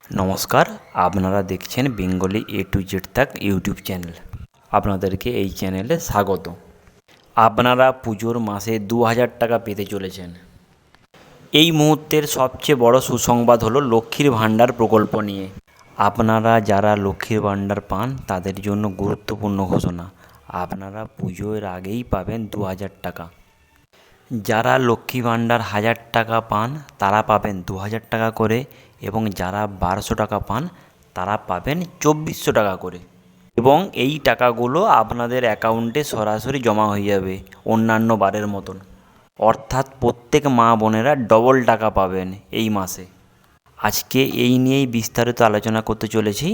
নমস্কার, আপনারা দেখছেন বেঙ্গলি এ টু জেড তাক ইউটিউব চ্যানেল। আপনাদেরকে এই চ্যানেলে স্বাগত। আপনারা পুজোর মাসে 2000 টাকা পেতে চলেছেন। এই মুহূর্তের সবচেয়ে বড় সুসংবাদ হলো লক্ষ্মীর ভাণ্ডার প্রকল্প নিয়ে। আপনারা যারা লক্ষ্মীর ভাণ্ডার পান তাদের জন্য গুরুত্বপূর্ণ ঘোষণা, আপনারা পুজোর আগেই পাবেন 2000 টাকা। যারা লক্ষ্মী ভাণ্ডার 1000 টাকা পান তারা পাবেন 2000 টাকা করে, এবং যারা 1200 টাকা পান তারা পাবেন 2400 টাকা করে। এবং এই টাকাগুলো আপনাদের অ্যাকাউন্টে সরাসরি জমা হয়ে যাবে অন্যান্য বারের মতন। অর্থাৎ প্রত্যেক মা বোনেরা ডবল টাকা পাবেন এই মাসে। আজকে এই নিয়েই বিস্তারিত আলোচনা করতে চলেছি।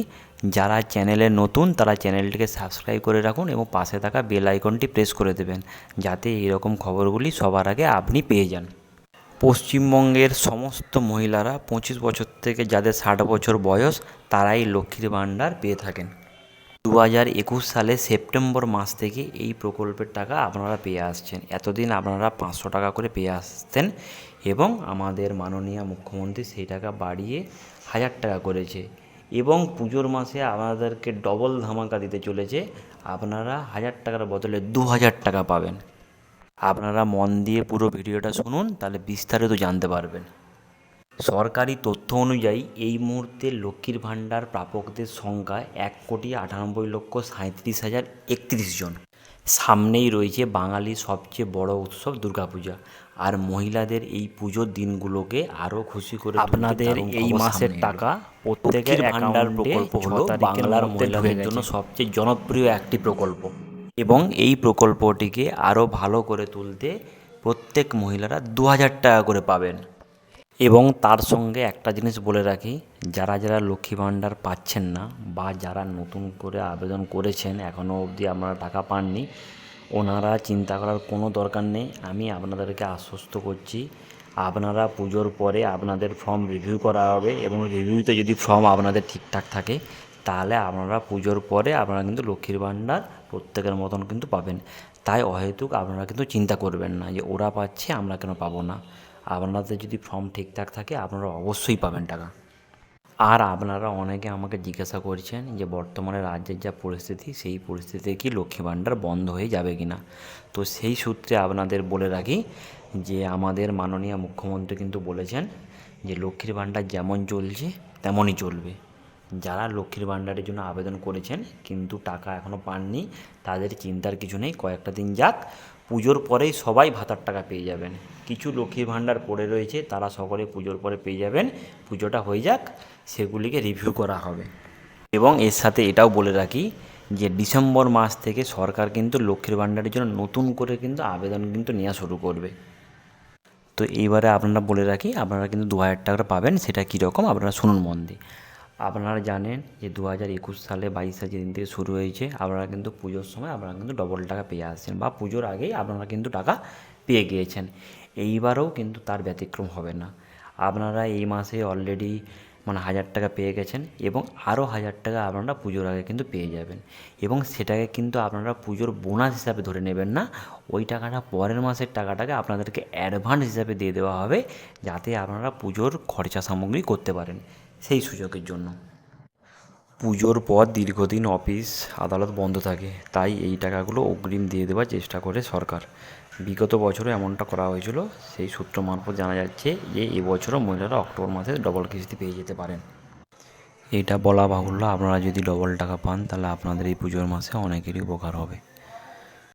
যারা চ্যানেলে নতুন তারা চ্যানেলটিকে সাবস্ক্রাইব করে রাখুন এবং পাশে থাকা বেল আইকনটি প্রেস করে দেবেন, যাতে এরকম খবরগুলি সবার আগে আপনি পেয়ে যান। পশ্চিমবঙ্গের সমস্ত মহিলারা 25 বছর থেকে যাদের 60 বছর বয়স তারাই লক্ষ্মীর ভাণ্ডার পেয়ে থাকেন। 2021 সালে সেপ্টেম্বর মাস থেকে এই প্রকল্পের টাকা আপনারা পেয়ে আসছেন। এতদিন আপনারা 500 টাকা করে পেয়ে আসতেন, এবং আমাদের মাননীয় মুখ্যমন্ত্রী সেই টাকা বাড়িয়ে 1000 টাকা করেছে। এবং পুজোর মাসে আপনাদেরকে ডবল ধামাকা দিতে চলেছে, আপনারা 1000 টাকার বদলে 2000 টাকা পাবেন। আপনারা মন দিয়ে পুরো ভিডিওটা শুনুন, তাহলে বিস্তারিত জানতে পারবেন। সরকারি তথ্য অনুযায়ী এই মুহূর্তে লক্ষ্মীর ভাণ্ডার প্রাপকদের সংখ্যা 1,98,37,031 জন। সামনেই রয়েছে বাঙালির সবচেয়ে বড় উৎসব দুর্গাপূজা, আর মহিলাদের এই পুজোর দিনগুলোকে আরও খুশি করে আপনাদের এই মাসের টাকা প্রত্যেকের ভাণ্ডার প্রকল্প হলো বাংলার মহিলাদের জন্য সবচেয়ে জনপ্রিয় একটি প্রকল্প, এবং এই প্রকল্পটিকে আরও ভালো করে তুলতে প্রত্যেক মহিলারা 2000 টাকা করে পাবেন। এবং তার সঙ্গে একটা জিনিস বলে রাখি, যারা যারা লক্ষ্মী ভাণ্ডার পাচ্ছেন না বা যারা নতুন করে আবেদন করেছেন এখনও অবধি আপনারা টাকা পাননি, ওনারা চিন্তা করার কোনো দরকার নেই। আমি আপনাদেরকে আশ্বস্ত করছি, আপনারা পুজোর পরে আপনাদের ফর্ম রিভিউ করা হবে, এবং রিভিউতে যদি ফর্ম আপনাদের ঠিকঠাক থাকে তাহলে আপনারা পুজোর পরে আপনারা কিন্তু লক্ষ্মীর ভাণ্ডার প্রত্যেকের মতন কিন্তু পাবেন। তাই অহেতুক আপনারা কিন্তু চিন্তা করবেন না যে ওরা পাচ্ছে আমরা কেন পাবো না। আপনাদের যদি ফর্ম ঠিকঠাক থাকে আপনারা অবশ্যই পাবেন টাকা। আর আপনারা অনেকে আমাকে জিজ্ঞাসা করছেন যে বর্তমানে রাজ্যের যা পরিস্থিতি, সেই পরিস্থিতিতে কি লক্ষ্মী ভাণ্ডার বন্ধ হয়ে যাবে কি না। তো সেই সূত্রে আপনাদের বলে রাখি যে আমাদের মাননীয় মুখ্যমন্ত্রী কিন্তু বলেছেন যে লক্ষ্মীর ভাণ্ডার যেমন চলছে তেমনই চলবে। যারা লক্ষ্মীর ভাণ্ডারের জন্য আবেদন করেছেন কিন্তু টাকা এখনও পাননি, তাদের চিন্তার কিছু নেই, কয়েকটা দিন যাক, পুজোর পরেই সবাই ভাতার টাকা পেয়ে যাবেন। কিছু লক্ষ্মীর ভাণ্ডার পড়ে রয়েছে, তারা সকলে পুজোর পরে পেয়ে যাবেন। পুজোটা হয়ে যাক, সেগুলিকে রিভিউ করা হবে। এবং এর সাথে এটাও বলে রাখি যে ডিসেম্বর মাস থেকে সরকার কিন্তু লক্ষ্মীর ভাণ্ডারের জন্য নতুন করে কিন্তু আবেদন কিন্তু নেওয়া শুরু করবে। তো এইবারে আপনারা বলে রাখি, আপনারা কিন্তু 2000 টাকা পাবেন। সেটা কীরকম আপনারা শুনুন মন দিয়ে। আপনারা জানেন যে 2021 সালে 22 যেদিন থেকে শুরু হয়েছে, আপনারা কিন্তু পুজোর সময় আপনারা কিন্তু ডবল টাকা পেয়ে আসছেন, বা পুজোর আগেই আপনারা কিন্তু টাকা পেয়ে গিয়েছেন। এইবারেও কিন্তু তার ব্যতিক্রম হবে না। আপনারা এই মাসে অলরেডি 1000 টাকা পেয়ে গেছেন, এবং আরও 1000 টাকা আপনারা পুজোর আগে কিন্তু পেয়ে যাবেন। এবং সেটাকে কিন্তু আপনারা পুজোর বোনাস হিসাবে ধরে নেবেন না, ওই টাকাটা পরের মাসের টাকাটাকে আপনাদেরকে অ্যাডভান্স হিসাবে দিয়ে দেওয়া হবে, যাতে আপনারা পুজোর খরচা সামগ্রী করতে পারেন। সেই সুযোগের জন্য পুজোর পর দীর্ঘদিন অফিস আদালত বন্ধ থাকে, তাই এই টাকাগুলো অগ্রিম দিয়ে দেওয়ার চেষ্টা করে সরকার। বিগত বছরে এমনটা করা হয়েছিল, সেই সূত্র মারফত জানা যাচ্ছে যে এবছরও মহিলারা অক্টোবর মাসে ডবল কিস্তি পেয়ে যেতে পারেন। এটা বলা বাহুল্য, আপনারা যদি ডবল টাকা পান তাহলে আপনাদের এই পুজোর মাসে অনেকেরই উপকার হবে।